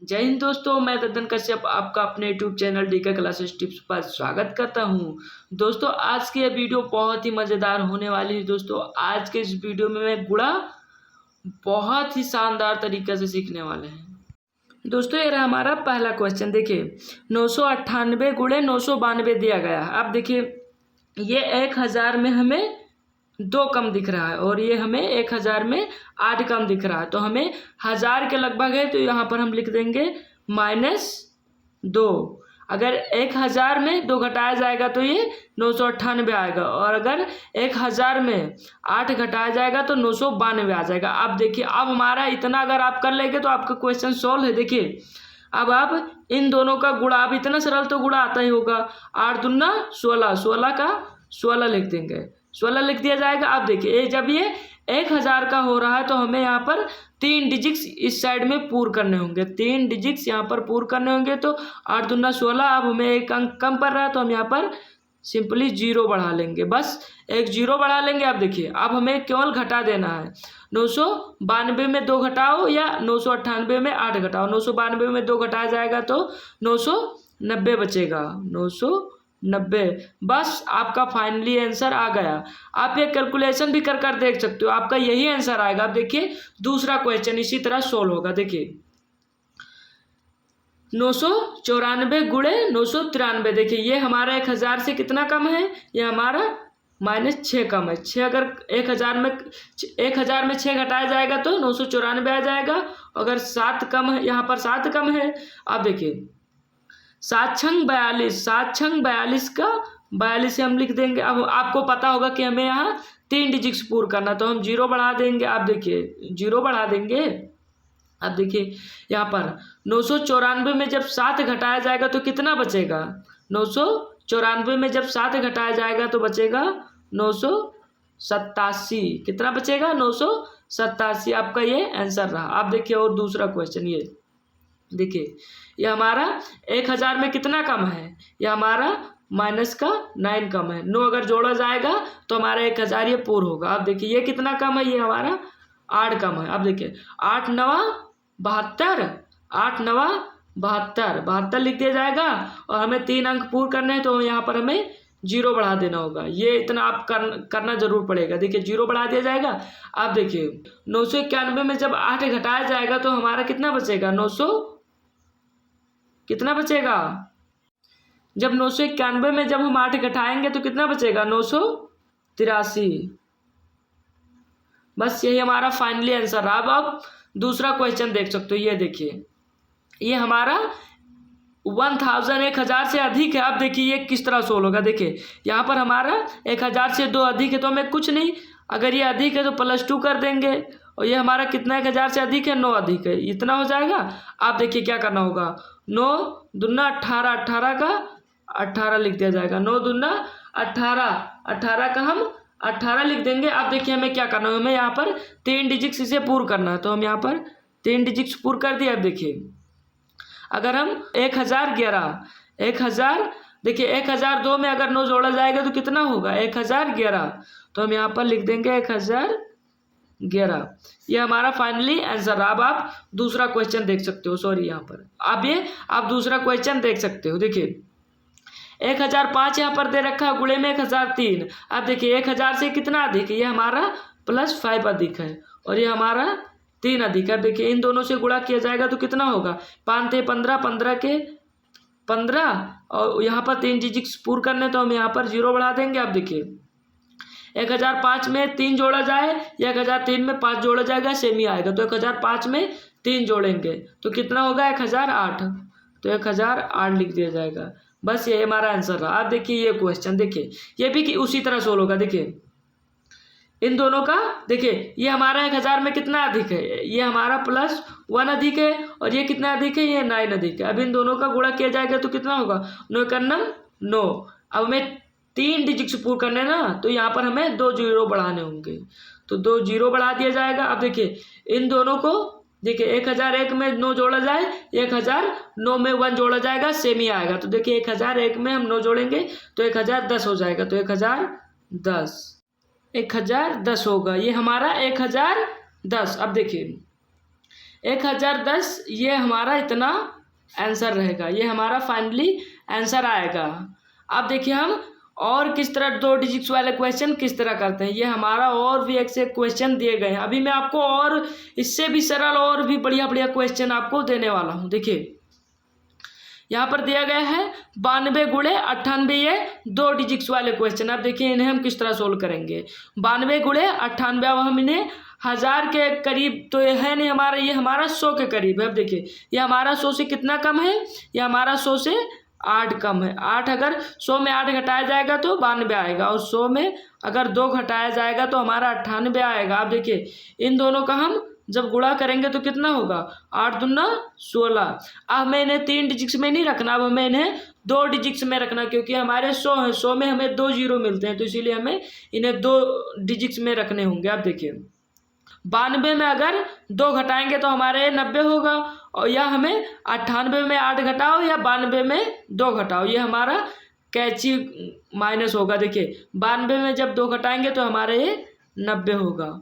जय हिंद दोस्तों, मैं ददन कश्यप आपका अपने YouTube channel DK classes tips पर स्वागत करता हूं। दोस्तों, आज की यह वीडियो बहुत ही मज़ेदार होने वाली है। दोस्तों, आज के इस वीडियो में मैं गुणा बहुत ही शानदार तरीके से सीखने वाले हैं। दोस्तों, ये रहा हमारा पहला क्वेश्चन। देखिए, 998 गुणे 992 दिया गया। अब देखिए, ये 1000 में हमें 2 कम दिख रहा है और ये हमें 1000 में 8 कम दिख रहा है, तो हमें 1000 के लगभग है, तो यहाँ पर हम लिख देंगे -2। अगर 1000 में 2 घटाया जाएगा तो ये 998 आएगा, और अगर 1000 में 8 घटाया जाएगा तो 992 आ जाएगा। अब देखिए, अब हमारा इतना अगर आप कर लेंगे तो आपका क्वेश्चन सॉल्व है। देखिए, अब आप इन दोनों का गुणा, अब इतना सरल तो गुणा आता ही होगा। 8 दूना 16, 16 का 16 लिख देंगे, 16 लिख दिया जाएगा। अब देखिए, जब ये 1000 का हो रहा है तो हमें यहाँ पर 3 डिजिट्स इस साइड में पूर करने होंगे, 3 डिजिट्स यहाँ पर पूर करने होंगे। तो 8 दूना 16, अब हमें एक अंक कम पड़ रहा है तो हम यहाँ पर सिंपली 0 बढ़ा लेंगे, बस एक 0 बढ़ा लेंगे। अब देखिए, अब हमें केवल घटा देना है। 992 में 2 घटाओ या 998 में 8 घटाओ। 992 में 2 घटाया जाएगा तो 990 बचेगा, 990। बस आपका फाइनली आंसर आ गया। आप ये कैलकुलेशन भी कर देख सकते हो, आपका यही आंसर आएगा। अब देखिए, दूसरा क्वेश्चन इसी तरह सोल्व होगा। देखिए, 994 गुणे 993। देखिए, ये हमारा 1000 से कितना कम है, ये हमारा -6 कम है। 6 अगर 1000 में 6 घटाया जाएगा तो 994 आ जाएगा। अगर 7 कम है, यहाँ पर 7 कम है। अब देखिए, 7 छंग 42, 7 छंग 42 का 42 से हम लिख देंगे। अब आपको पता होगा कि हमें यहाँ 3 डिजिट्स पूर करना, तो हम 0 बढ़ा देंगे। आप देखिए, 0 बढ़ा देंगे। अब देखिए, यहाँ पर 994 में जब 7 घटाया जाएगा तो कितना बचेगा। 994 में जब 7 घटाया जाएगा तो बचेगा 987। कितना बचेगा, 987। आपका ये आंसर रहा। आप देखिए, और दूसरा क्वेश्चन ये देखिए, ये हमारा 1000 में कितना कम है, ये हमारा -9 कम है। 9 अगर जोड़ा जाएगा तो हमारा 1000 ये पूर्ण होगा। अब देखिए, ये कितना कम है, ये हमारा 8 कम है। अब देखिए, 8 9 72, 8 9 72, 72 लिख दिया जाएगा। और हमें 3 अंक पूर्ण करने हैं तो यहाँ पर हमें 0 बढ़ा देना होगा। ये इतना आप करना जरूर पड़ेगा। देखिए, 0 बढ़ा दिया जाएगा। अब देखिए, 991 में जब 8 घटाया जाएगा तो हमारा कितना बचेगा, 900 कितना बचेगा। जब 991 में जब हम 8 घटाएंगे तो कितना बचेगा, 983। बस यही हमारा फाइनली आंसर रहा। अब आप दूसरा क्वेश्चन देख सकते हो। ये देखिए, ये हमारा 1000 से अधिक है। अब देखिए, ये किस तरह सोल्व होगा। देखिए, यहाँ पर हमारा 1000 से 2 अधिक है तो हमें कुछ नहीं, अगर ये अधिक है तो +2 कर देंगे। और ये हमारा कितना 1000 से अधिक है, 9 अधिक है, इतना हो जाएगा। आप देखिए क्या करना होगा, 9 दूना 18, 18 का 18 लिख दिया जाएगा। 9 दूना 18, 18 का हम 18 लिख देंगे। अब देखिए, हमें क्या करना है, हमें यहाँ पर 3 डिजिट्स इसे पूर्ण करना है, तो हम यहाँ पर 3 डिजिट्स पूर्ण कर दिए। अब देखिए, अगर हम 1000 देखिए, 1002 में अगर 9 जोड़ा जाएगा तो कितना होगा, 1011, तो हम यहाँ पर लिख देंगे 1011। ये हमारा फाइनली आंसर। अब आप दूसरा क्वेश्चन देख सकते हो। सॉरी, यहाँ पर आप दूसरा क्वेश्चन देख सकते हो। देखिए, 1005 यहाँ पर दे रखा है, गुणे में 1003। अब देखिए, 1000 से कितना अधिक है, ये हमारा +5 अधिक है और ये हमारा 3 अधिक है। देखिए, इन दोनों से गुणा किया जाएगा तो कितना होगा, 5 थे 15, 15 के 15, और यहाँ पर 3 डिजिट्स पूर्ण करने तो हम यहाँ पर 0 बढ़ा देंगे। अब देखिए, 1005 में 3 जोड़ा जाए या 1003 में 5 जोड़ा जाएगा, सेम ही आएगा। तो 1005 में 3 जोड़ेंगे तो कितना होगा, 1008, तो 1008 लिख दिया जाएगा। बस ये हमारा आंसर रहा। आप देखिए, ये क्वेश्चन देखिए, ये भी कि उसी तरह सोल्व होगा। देखिए, इन दोनों का देखिए, ये हमारा 1000 में कितना अधिक है, ये हमारा +1 अधिक है, और ये कितना अधिक है, ये 9 अधिक है। अब इन दोनों का गुणा किया जाएगा तो कितना होगा, 9 × 9। अब हमें 3 डिजिट्स पूर्ण करने ना, तो यहाँ पर हमें 2 0 बढ़ाने होंगे, तो 2 0 बढ़ा दिया जाएगा। अब देखिए, इन दोनों को देखिए, 1001 में 9 जोड़ा जाए, 1009 में 1 जोड़ा जाएगा, सेम ही आएगा। तो देखिए, 1001 में हम 9 जोड़ेंगे तो 1010 हो जाएगा, तो 1010 होगा। ये हमारा 1010। अब देखिए, 1010 ये हमारा इतना आंसर रहेगा, ये हमारा फाइनली आंसर आएगा। अब देखिए हम और किस तरह 2 डिजिट्स वाले क्वेश्चन किस तरह करते हैं, ये हमारा और भी एक से क्वेश्चन दिए गए हैं। अभी मैं आपको और इससे भी सरल और भी बढ़िया बढ़िया क्वेश्चन आपको देने वाला हूँ। देखिए यहाँ पर दिया गया है 92 गुणे 98, ये 2 डिजिट्स वाले क्वेश्चन। अब देखिए इन्हें हम किस तरह सोल्व करेंगे। 92 गुणे 98, अब हम इन्हें 1000 के करीब तो ये है नहीं हमारा, ये हमारा 100 के करीब है। अब देखिए ये हमारा 100 से कितना कम है, ये हमारा 100 से 8 कम है। 8 अगर 100 में 8 घटाया जाएगा तो 92 आएगा, और 100 में अगर 2 घटाया जाएगा तो हमारा 98 आएगा। अब देखिए इन दोनों का हम जब गुणा करेंगे तो कितना होगा, 8 दूना 16। अब हमें इन्हें 3 डिजिट्स में नहीं रखना, अब हमें इन्हें 2 डिजिट्स में रखना, क्योंकि हमारे 100 है, 100 में हमें 2 जीरो मिलते हैं, तो इसीलिए हमें इन्हें 2 डिजिट्स में रखने होंगे। अब देखिए 92 में अगर 2 घटाएंगे तो हमारे 90 होगा, और या हमें 98 में 8 घटाओ या 92 में 2 घटाओ, ये हमारा कैची माइनस होगा। देखिए 92 में जब 2 घटाएंगे तो हमारे ये 90 होगा।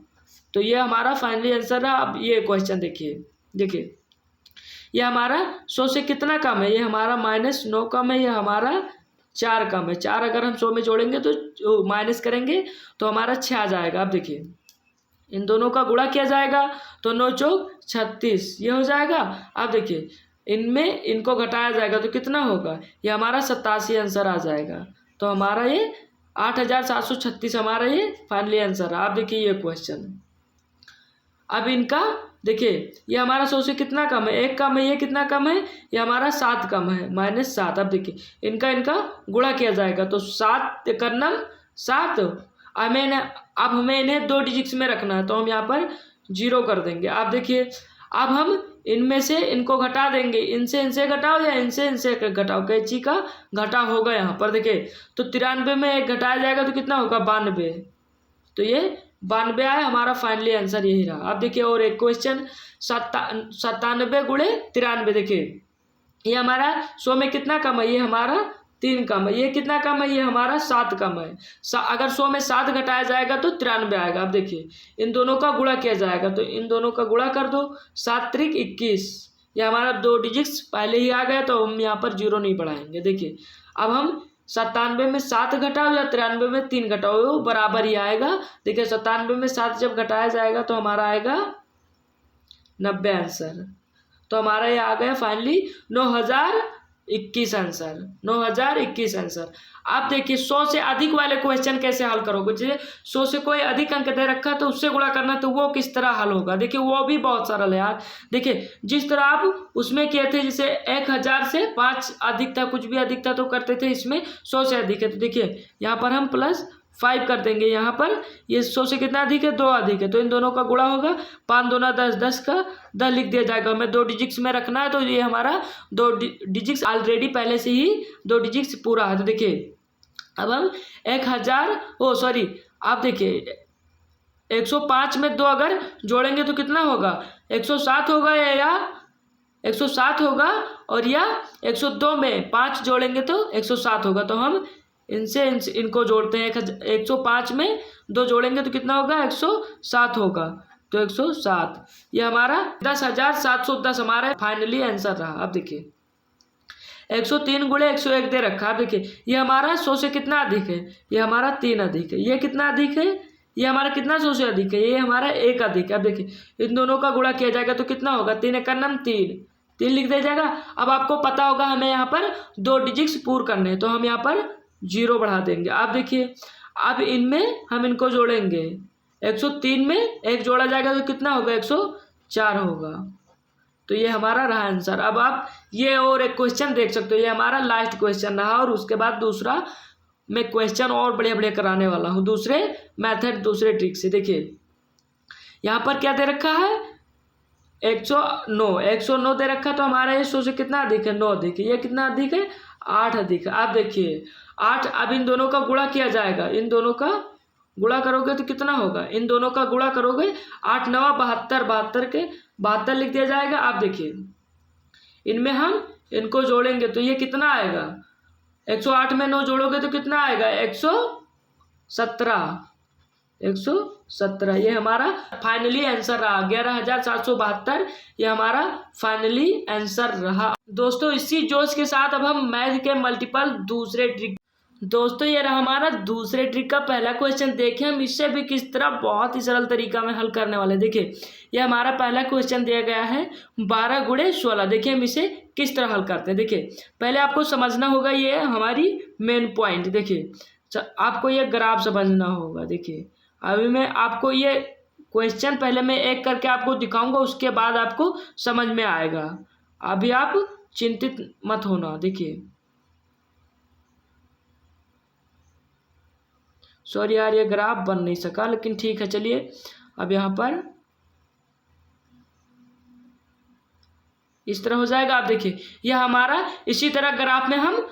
तो ये हमारा फाइनली आंसर है। अब ये क्वेश्चन देखिए ये हमारा 100 से कितना कम है, ये हमारा -9 कम है, ये हमारा 4 कम है। 4 अगर हम 100 में जोड़ेंगे तो माइनस करेंगे तो हमारा 6 आ जाएगा। अब देखिए इन दोनों का गुणा किया जाएगा तो 9 चौक 36 ये हो जाएगा। अब देखिए इनमें इनको घटाया जाएगा तो कितना होगा, ये हमारा 87 आंसर आ जाएगा। तो हमारा ये 8736 हमारा ये फाइनली आंसर है। आप देखिए ये क्वेश्चन, अब इनका देखिए ये हमारा 100 से कितना कम है, 1 कम है, ये कितना कम है, ये हमारा 7 कम है, -7। अब देखिए इनका गुणा किया जाएगा तो 7 कर्नम 7। अब हमें इन्हें 2 डिजिट्स में रखना है, तो हम यहाँ पर 0 कर देंगे। आप देखिए अब हम इनमें से इनको घटा देंगे, इनसे घटाओ या इनसे घटाओ, कैंची का घटा होगा यहाँ पर। देखिए तो 93 में 1 घटाया जाएगा तो कितना होगा, 92। तो ये 92 आया, हमारा फाइनली आंसर यही रहा। अब देखिए और एक क्वेश्चन 97 गुणे 93। देखिए ये हमारा 100 में कितना कम है, ये हमारा 3 कम है, ये कितना कम है, ये हमारा 7 कम है। अगर 100 में 7 घटाया जाएगा तो 93 आएगा। अब देखिए इन दोनों का गुणा किया जाएगा तो इन दोनों का गुणा कर दो, 7 त्रिक 21, ये हमारा 2 डिजिट्स पहले ही आ गया, तो हम यहाँ पर 0 नहीं बढ़ाएंगे। देखिए अब हम 97 में 7 घटाओ या 93 में 3 घटाओ, वो बराबर ही आएगा। देखिए 97 में 7 जब घटाया जाएगा तो हमारा आएगा 90 आंसर। तो हमारा ये आ गया फाइनली 9021 आंसर, 9021 आंसर। आप देखिए 100 से अधिक वाले क्वेश्चन कैसे हल करोगे, जैसे 100 से कोई अधिक अंक दे रखा तो उससे गुणा करना, तो वो किस तरह हल होगा। देखिए वो भी बहुत सरल है यार। देखिए जिस तरह आप उसमें किए थे, जैसे 1000 से 5 अधिक था, कुछ भी अधिक था तो करते थे, इसमें 100 से अधिक है तो देखिए यहाँ पर हम +5 कर देंगे। यहाँ पर ये 100 से कितना अधिक है, 2 अधिक है, तो इन दोनों का गुणा होगा, 5 दूना 10, 10 का 10 लिख दिया जाएगा। हमें 2 डिजिट्स में रखना है, तो ये हमारा 2 डिजिट्स ऑलरेडी पहले से ही 2 डिजिट्स पूरा है। तो देखिए अब हम 1000 आप देखिए 105 में 2 अगर जोड़ेंगे तो कितना होगा, 107 होगा, या 107 होगा, और या 102 में 5 जोड़ेंगे तो 107 होगा। तो हम इनको जोड़ते हैं, 105 में 2 जोड़ेंगे तो कितना होगा, 107 होगा। तो 107 ये हमारा 10,710 हमारा फाइनली आंसर रहा। अब देखिए 103 गुणे 101 दे रखा है। अब देखिए ये हमारा 100 से कितना अधिक है, ये हमारा 3 अधिक है, ये कितना अधिक है, ये हमारा कितना 100 से अधिक है, ये हमारा 1 अधिक है। अब देखिए इन दोनों का गुणा किया जाएगा तो कितना होगा, 3 एक कर्नम 3 लिख दिया जाएगा। अब आपको पता होगा हमें यहाँ पर 2 डिजिट्स पूर्ण करने हैं, तो हम यहाँ पर 0 बढ़ा देंगे। आप देखिए अब इनमें हम इनको जोड़ेंगे, 103 में 1 जोड़ा जाएगा तो कितना होगा, 104 होगा। तो ये हमारा रहा आंसर। अब आप ये और एक क्वेश्चन देख सकते हो, ये हमारा लास्ट क्वेश्चन रहा, और उसके बाद दूसरा मैं क्वेश्चन और बढ़िया बढ़िया कराने वाला हूँ, दूसरे मेथड दूसरे ट्रिक से। देखिए यहाँ पर क्या दे रखा है, 109 दे रखा है, तो हमारा ये 100 से कितना अधिक है, 9 अधिक है, ये कितना अधिक है, 8 अधिक है। आप देखिए 8, अब इन दोनों का गुणा किया जाएगा, इन दोनों का गुणा करोगे तो कितना होगा, इन दोनों का गुणा करोगे 8 9 72, 72 के 72 लिख दिया जाएगा। आप देखिए इनमें हम इनको जोड़ेंगे तो ये कितना आएगा, 108 में 9 जोड़ोगे तो कितना आएगा, 117। 117 ये हमारा फाइनली आंसर रहा। 11,772 ये हमारा फाइनली आंसर रहा। दोस्तों इसी जोश के साथ अब हम मैथ के मल्टीपल दूसरे ट्रिक, दोस्तों ये रहा हमारा दूसरे ट्रिक का पहला क्वेश्चन। देखिए हम इससे भी किस तरह बहुत ही सरल तरीका में हल करने वाले। देखिए ये हमारा पहला क्वेश्चन दिया गया है 12 गुणे 16। देखिए हम इसे किस तरह हल करते हैं। देखिए पहले आपको समझना होगा, ये हमारी मेन पॉइंट। देखिए आपको ये ग्राफ समझना होगा। देखिए अभी मैं आपको ये क्वेश्चन पहले मैं एक करके आपको दिखाऊंगा, उसके बाद आपको समझ में आएगा। अभी आप चिंतित मत होना। देखिए सॉरी यार ये ग्राफ बन नहीं सका, लेकिन ठीक है चलिए अब यहाँ पर इस तरह हो जाएगा। आप देखिए ये हमारा इसी तरह ग्राफ में हम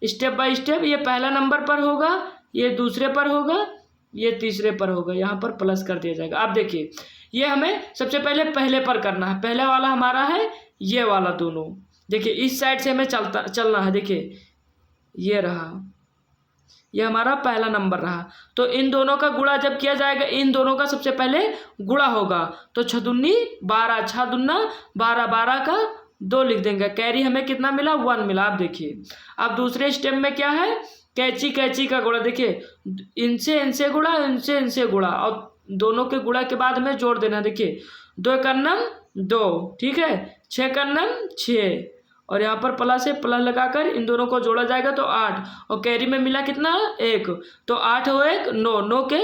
स्टेप बाय स्टेप, ये पहला नंबर पर होगा, ये दूसरे पर होगा, ये तीसरे पर होगा, यहाँ पर प्लस कर दिया जाएगा। आप देखिए ये हमें सबसे पहले पर करना है। पहले वाला हमारा है ये वाला दोनों। देखिए इस साइड से हमें चलना है। देखिए ये रहा, ये हमारा पहला नंबर रहा। तो इन दोनों का गुणा जब किया जाएगा, इन दोनों का सबसे पहले गुणा होगा। तो 6 दूनी 12, 6 दूना 12, 12 का 2 लिख देंगे। कैरी हमें कितना मिला? 1 मिला। आप देखिए अब दूसरे स्टेप में क्या है, कैची का गुणा। देखिए इनसे गुणा, इनसे गुणा, और दोनों के गुणा के बाद हमें जोड़ देना। देखिए 2 का नम 2, ठीक है, 6 का नम 6, और यहाँ पर प्लस है, प्लस लगाकर इन दोनों को जोड़ा जाएगा तो 8, और कैरी में मिला कितना? 1, तो 8 और 1 9, 9 के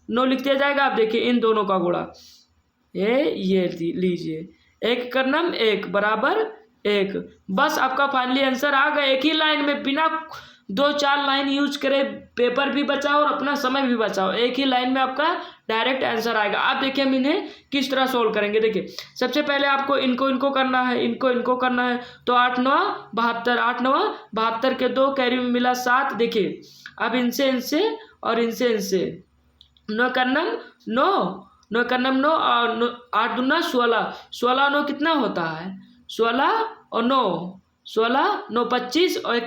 9 लिख दिया जाएगा। आप देखिए इन दोनों का गुणा ये लीजिए, 1 का नम 1 बराबर 1। बस आपका फाइनली आंसर आ गया। एक ही लाइन में, बिना 2-4 लाइन यूज करे, पेपर भी बचाओ और अपना समय भी बचाओ। एक ही लाइन में आपका डायरेक्ट आंसर आएगा। आप देखिए हम इन्हें किस तरह सोल्व करेंगे। देखिए सबसे पहले आपको इनको करना है, इनको करना है। तो 8 9 72, 8 9 72 के 2, कैरी में मिला 7। देखिए अब इनसे और इनसे 9 का नम 9 का नम 9, और 8 दूना 16, 16 9 कितना होता है? 16 और 9 16 9 25, और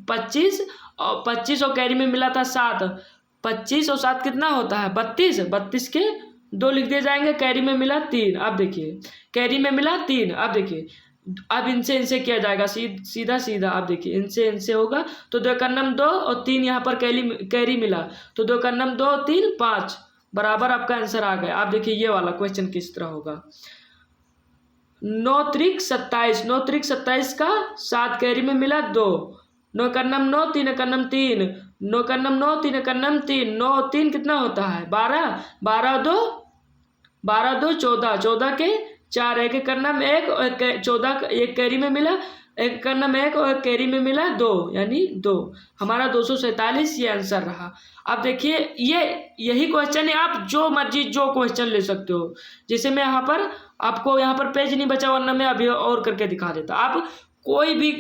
25 और कैरी में मिला था 7, 25 और 7 कितना होता है? 32, 32 के 2 लिख दिए जाएंगे। कैरी में मिला 3। आप देखिए कैरी में मिला 3। आप देखिए अब इनसे किया जाएगा सीधा। आप देखिए इनसे होगा तो 2 का नम 2 और 3 यहाँ पर कैरी मिला, तो 2 का नम 2 3 5 बराबर आपका आंसर आ गया। आप देखिए ये वाला क्वेश्चन किस तरह होगा। 9 त्रिक 27, 9 त्रिक 27 का 7, कैरी में मिला 2, 9 का नम 9, 3 का नम 3, 9 का नम 9, 3 का नम 3, 9 3 कितना होता है? 12, 12 2 14, 14 के 4, 1 का नम 1 और 14 एक कैरी में मिला, 1 का नम 1 और कैरी में मिला 2, यानी 2। हमारा 247 ये आंसर रहा। आप देखिए यही क्वेश्चन है, आप जो मर्जी जो क्वेश्चन ले सकते हो। जैसे मैं यहाँ पर आपको यहाँ पर पेज नहीं बचा, वरना मैं अभी और करके दिखा देता। आप कोई भी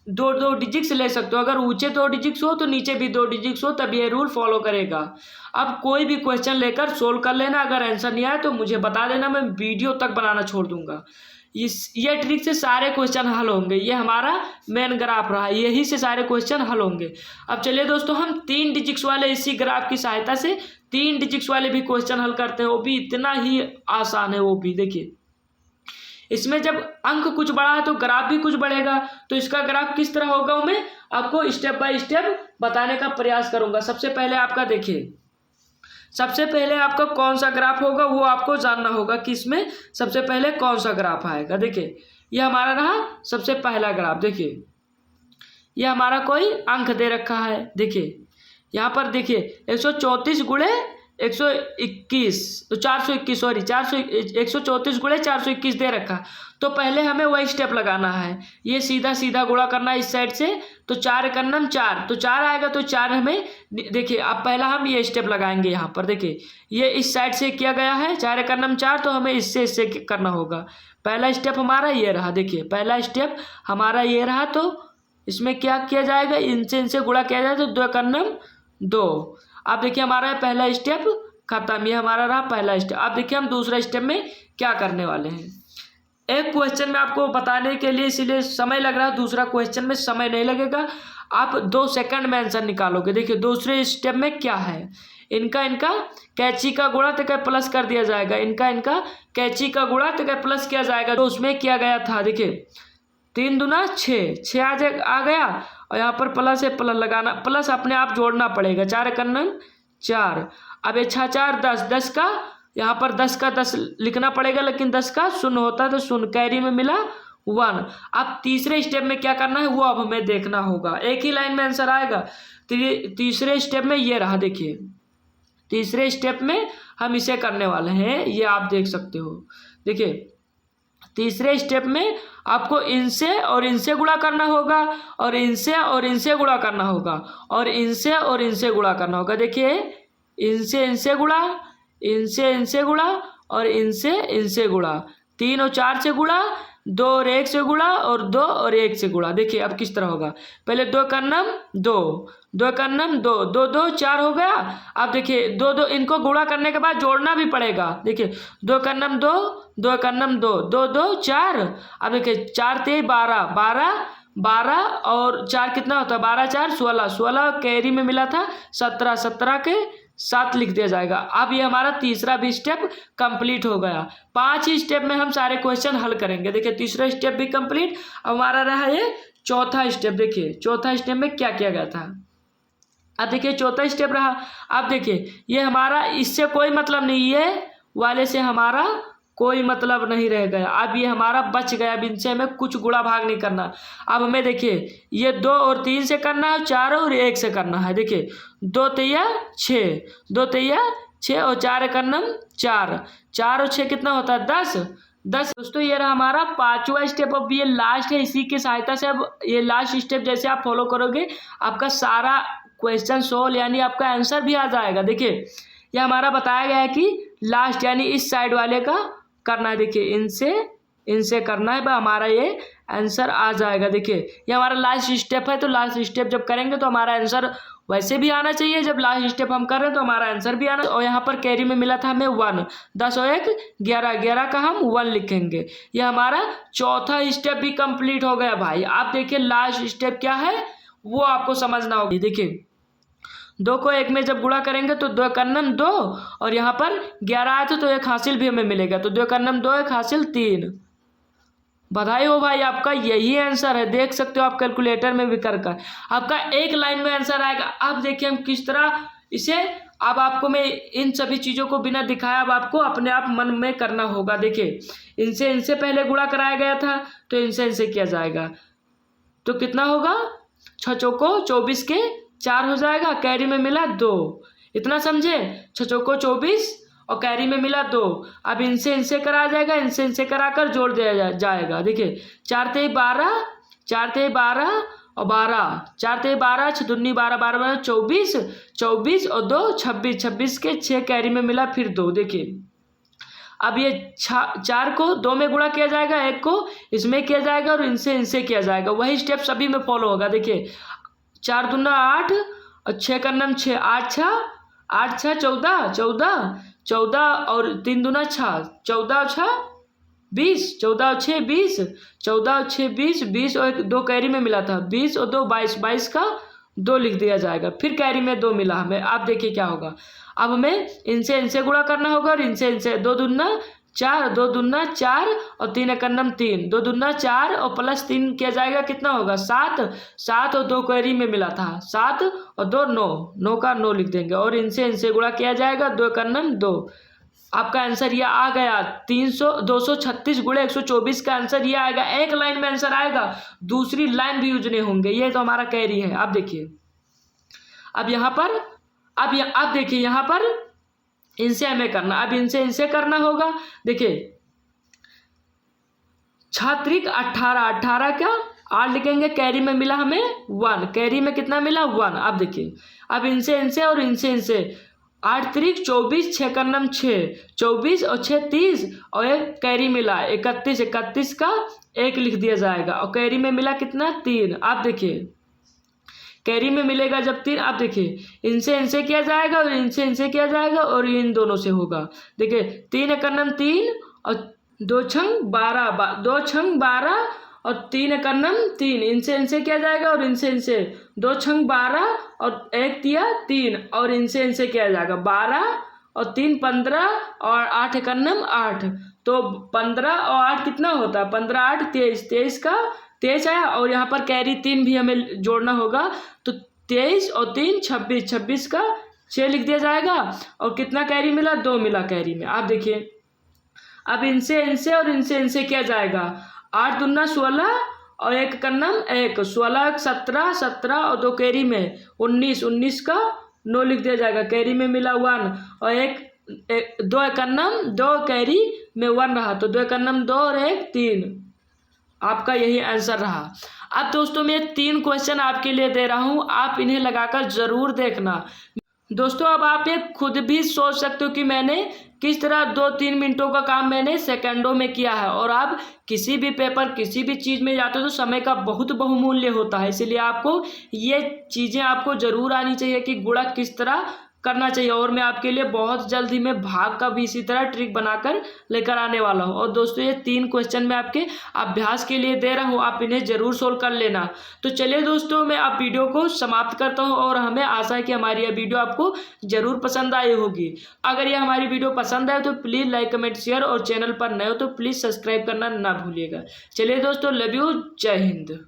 2 डिजिट्स ले सकते हो। अगर ऊंचे 2 डिजिट्स हो तो नीचे भी 2 डिजिट्स हो, तब ये रूल फॉलो करेगा। अब कोई भी क्वेश्चन लेकर सोल्व कर लेना। अगर आंसर नहीं आया तो मुझे बता देना, मैं वीडियो तक बनाना छोड़ दूंगा। ये ट्रिक से सारे क्वेश्चन हल होंगे। ये हमारा मेन ग्राफ रहा, यही से सारे क्वेश्चन हल होंगे। अब चलिए दोस्तों हम 3 डिजिट्स वाले इसी ग्राफ की सहायता से 3 डिजिट्स वाले भी क्वेश्चन हल करते हैं। वो भी इतना ही आसान है। वो भी देखिए इसमें जब अंक कुछ बढ़ा है तो ग्राफ भी कुछ बढ़ेगा। तो इसका ग्राफ किस तरह होगा वो मैं आपको स्टेप बाय स्टेप बताने का प्रयास करूंगा। सबसे पहले आपका देखिए, सबसे पहले आपका कौन सा ग्राफ होगा वो आपको जानना होगा कि इसमें सबसे पहले कौन सा ग्राफ आएगा। देखिए ये हमारा रहा सबसे पहला ग्राफ। देखिए ये हमारा कोई अंक दे रखा है। देखिए यहाँ पर देखिए 134 गुणे 121, तो 421, सॉरी 134 गुणे 421 दे रखा। तो पहले हमें वही स्टेप लगाना है, ये सीधा गुणा करना है इस साइड से। तो 4 का नम 4, तो 4 आएगा, तो 4 हमें देखिए अब पहला हम ये स्टेप लगाएंगे। यहाँ पर देखिए ये इस साइड से किया गया है, 4 का नम 4, तो हमें इससे करना होगा। पहला स्टेप हमारा ये रहा। देखिए पहला स्टेप हमारा ये रहा, तो इसमें क्या किया जाएगा? इनसे गुणा किया जाए तो 2 का नम 2। आप देखिए हमारा पहला स्टेप खत्म, ये हमारा रहा पहला स्टेप। आप देखिए हम दूसरा स्टेप में क्या करने वाले हैं। एक क्वेश्चन में आपको बताने के लिए इसीलिए समय लग रहा है, दूसरा क्वेश्चन में समय नहीं लगेगा। आप 2 सेकंड में आंसर निकालोगे। देखिए दूसरे स्टेप में क्या है, इनका इनका कैंची का गुणा तो क्या प्लस कर दिया जाएगा, इनका इनका कैंची का गुणा तो क्या प्लस किया जाएगा। तो उसमें किया गया था, देखिए 3 दूना 6, 6 आ गया और यहाँ पर प्लस है, प्लस लगाना, प्लस अपने आप जोड़ना पड़ेगा। 4 एकन्नम 4, अब ये 6 4 10, 10 का यहाँ पर 10 का 10 लिखना पड़ेगा, लेकिन 10 का शून्य होता है तो शून्य, कैरी में मिला 1। अब तीसरे स्टेप में क्या करना है वो अब हमें देखना होगा, एक ही लाइन में आंसर आएगा। तीसरे स्टेप में ये रहा, देखिए तीसरे स्टेप में हम इसे करने वाले हैं, ये आप देख सकते हो। देखिए तीसरे स्टेप में आपको इनसे और इनसे गुणा करना होगा, और इनसे और इनसे गुणा करना होगा, और इनसे और इनसे गुणा करना होगा। देखिए इनसे इनसे गुणा, इनसे इनसे गुणा, और इनसे इनसे गुणा, 3 और 4 से गुणा, 2 और 1 से गुणा, और 2 और 1 से गुणा। देखिए अब किस तरह होगा, पहले 2 का नम 2, 2 का नम 2, 2 2 4 हो गया। अब देखिए 2 2 इनको गुणा करने के बाद जोड़ना भी पड़ेगा। देखिए 2 का नम 2, 2 का नम 2, 2 2 4। अब देखिए 4 3 12, 12 12 और 4 कितना होता है, 12 4 16, 16 कैरी में मिला था 17, 17 के 7 लिख दिया जाएगा। अब ये हमारा तीसरा भी स्टेप कंप्लीट हो गया। 5 ही स्टेप में हम सारे क्वेश्चन हल करेंगे। देखिए तीसरा स्टेप भी कंप्लीट। अब हमारा रहा ये चौथा स्टेप। देखिए चौथा स्टेप में क्या किया गया था, अब देखिए चौथा स्टेप रहा। अब देखिए ये हमारा इससे कोई मतलब नहीं, ये वाले से हमारा कोई मतलब नहीं रह गया। अब ये हमारा बच गया, अब इनसे हमें कुछ गुणा भाग नहीं करना। अब हमें देखिए ये 2 और 3 से करना है, 4 और 1 से करना है। देखिए 2 तिया 6, 2 तिया 6 और 4 एकन्नम 4, 4 और 6 कितना होता है 10, 10। दोस्तों ये रहा हमारा 5वां स्टेप। अब ये लास्ट है, इसी की सहायता से अब ये लास्ट स्टेप जैसे आप फॉलो करोगे आपका सारा क्वेश्चन सोल्व यानी आपका आंसर भी आ जाएगा। देखिए ये हमारा बताया गया है कि लास्ट यानी इस साइड वाले का करना है। देखिए इनसे इनसे करना है, हमारा ये आंसर आ जाएगा। देखिए ये हमारा लास्ट स्टेप है, तो लास्ट स्टेप जब करेंगे तो हमारा आंसर वैसे भी आना चाहिए, जब लास्ट स्टेप हम कर रहे हैं तो हमारा आंसर भी आना। और यहाँ पर कैरी में मिला था हमें 1, 10 और 1 11, 11 का हम 1 लिखेंगे। ये हमारा चौथा स्टेप भी कंप्लीट हो गया भाई। आप देखिए लास्ट स्टेप क्या है वो आपको समझना होगा। देखिए 2 को 1 में जब गुणा करेंगे तो 2 एकन्नम 2, और यहाँ पर 11 आया था तो 1 हासिल भी हमें मिलेगा, तो 2 एकन्नम 2, 1 हासिल 3। बधाई हो भाई, आपका यही आंसर है। देख सकते हो आप कैलकुलेटर में भी कर आपका एक लाइन में आंसर आएगा। अब देखिए हम किस तरह इसे, अब आपको मैं इन सभी चीज़ों को बिना दिखाया अब आपको अपने आप मन में करना होगा। देखिए इनसे इनसे पहले गुणा कराया गया था तो इनसे इनसे किया जाएगा, तो कितना होगा 6 चौको 24 के 4 हो जाएगा, कैरी में मिला 2। इतना समझे, 6 चौको 24 और कैरी में मिला 2। अब इनसे इनसे करा जाएगा, इनसे इनसे कराकर जोड़ दिया जाएगा। देखिए 4 3 12, 4 3 12 और 12, 4 3 12, 6 दूनी 12, 12 24, 24 और 2 26, 26 के 6 कैरी में मिला फिर 2। देखिए अब ये 4 को 2 में गुणा किया जाएगा, 1 को इसमें किया जाएगा और इनसे इनसे किया जाएगा। वही स्टेप सभी में फॉलो होगा। देखिए 4 दूना 8 और 6 का नम 6, 8 6 8 6 14, 14 14 और 3 दूना 6, 14 और 6 20, 14 और 6 20, 14 और 6 20, 20 और 2 कैरी में मिला था 20 और 2 22, 22 का 2 लिख दिया जाएगा, फिर कैरी में 2 मिला हमें। आप देखिए क्या होगा, अब हमें इनसे इनसे गुणा करना होगा और इनसे इनसे 2 दूना 4, 2 दूना 4 और 3 एकन्नम 3, 2 दूना 4 और प्लस 3 किया जाएगा, कितना होगा 7, 7 और 2 कैरी में मिला था 7 और 2 9, 9 का 9 लिख देंगे और इनसे इनसे गुणा किया जाएगा 2 एकन्नम 2। आपका आंसर ये आ गया 236 गुणे 124 का आंसर ये आएगा। एक लाइन में आंसर आएगा, दूसरी लाइन भी यूज नहीं होंगे। ये तो हमारा कैरी है। आप देखिए अब यहाँ पर अब देखिए यहाँ पर इनसे हमें करना, अब इनसे इनसे करना होगा। देखिए छात्रिक 18, 18 क्या 8 लिखेंगे, कैरी में मिला हमें 1, कैरी में कितना मिला 1। अब देखिए अब इनसे इनसे और इनसे इनसे 8 त्रिक 24, 6 का नम 6, 24 और 6 30 और 1 कैरी मिला 31, 31 का 1 लिख दिया जाएगा और कैरी में मिला कितना 3। आप देखिए कैरी में मिलेगा जब 3, आप देखिए इनसे इनसे किया जाएगा और इनसे इनसे किया जाएगा और इन दोनों से होगा। देखिए 3 एकन्नम 3 और 2 छंग 12, 2 छंग 12 और 3 एकन्नम 3, इनसे किया जाएगा और इनसे 2 छंग 12 और 1 तिया 3 और इनसे किया जाएगा 12 और 3 15 और 8 एकन्नम 8। तो 15 और 8 कितना होता है, 15 8 23, 23 का 23 आया और यहाँ पर कैरी 3 भी हमें जोड़ना होगा। तो 23 और 3 26, 26 का 6 लिख दिया जाएगा और कितना कैरी मिला, 2 मिला कैरी में। आप देखिए अब इनसे और इनसे किया जाएगा 8 दूना 16 और 1 कन्नम 1, 16 17 17 और 2 कैरी में 19, 19 का 9 लिख दिया जाएगा, कैरी में मिला 1 और 2 एकन्नम 2 कैरी में 1 रहा, तो 2 एकन्नम 2 और 1 3। आपका यही आंसर रहा। अब दोस्तों मैं 3 क्वेश्चन आपके लिए दे रहा हूँ, आप इन्हें लगाकर ज़रूर देखना। दोस्तों अब आप ये खुद भी सोच सकते हो कि मैंने किस तरह 2-3 मिनटों का काम मैंने सेकंडों में किया है। और आप किसी भी पेपर किसी भी चीज़ में जाते हो तो समय का बहुत बहुमूल्य होता है, इसलिए आपको ये चीज़ें आपको ज़रूर आनी चाहिए कि गुणा किस तरह करना चाहिए। और मैं आपके लिए बहुत जल्द ही मैं भाग का भी इसी तरह ट्रिक बनाकर लेकर आने वाला हूँ। और दोस्तों ये 3 क्वेश्चन मैं आपके अभ्यास के लिए दे रहा हूँ, आप इन्हें ज़रूर सोल्व कर लेना। तो चलिए दोस्तों मैं आप वीडियो को समाप्त करता हूँ और हमें आशा है कि हमारी यह वीडियो आपको ज़रूर पसंद आई होगी। अगर ये हमारी वीडियो पसंद आए तो प्लीज़ लाइक कमेंट शेयर और चैनल पर नए हो तो प्लीज़ सब्सक्राइब करना ना भूलिएगा। चलिए दोस्तों, लव यू, जय हिंद।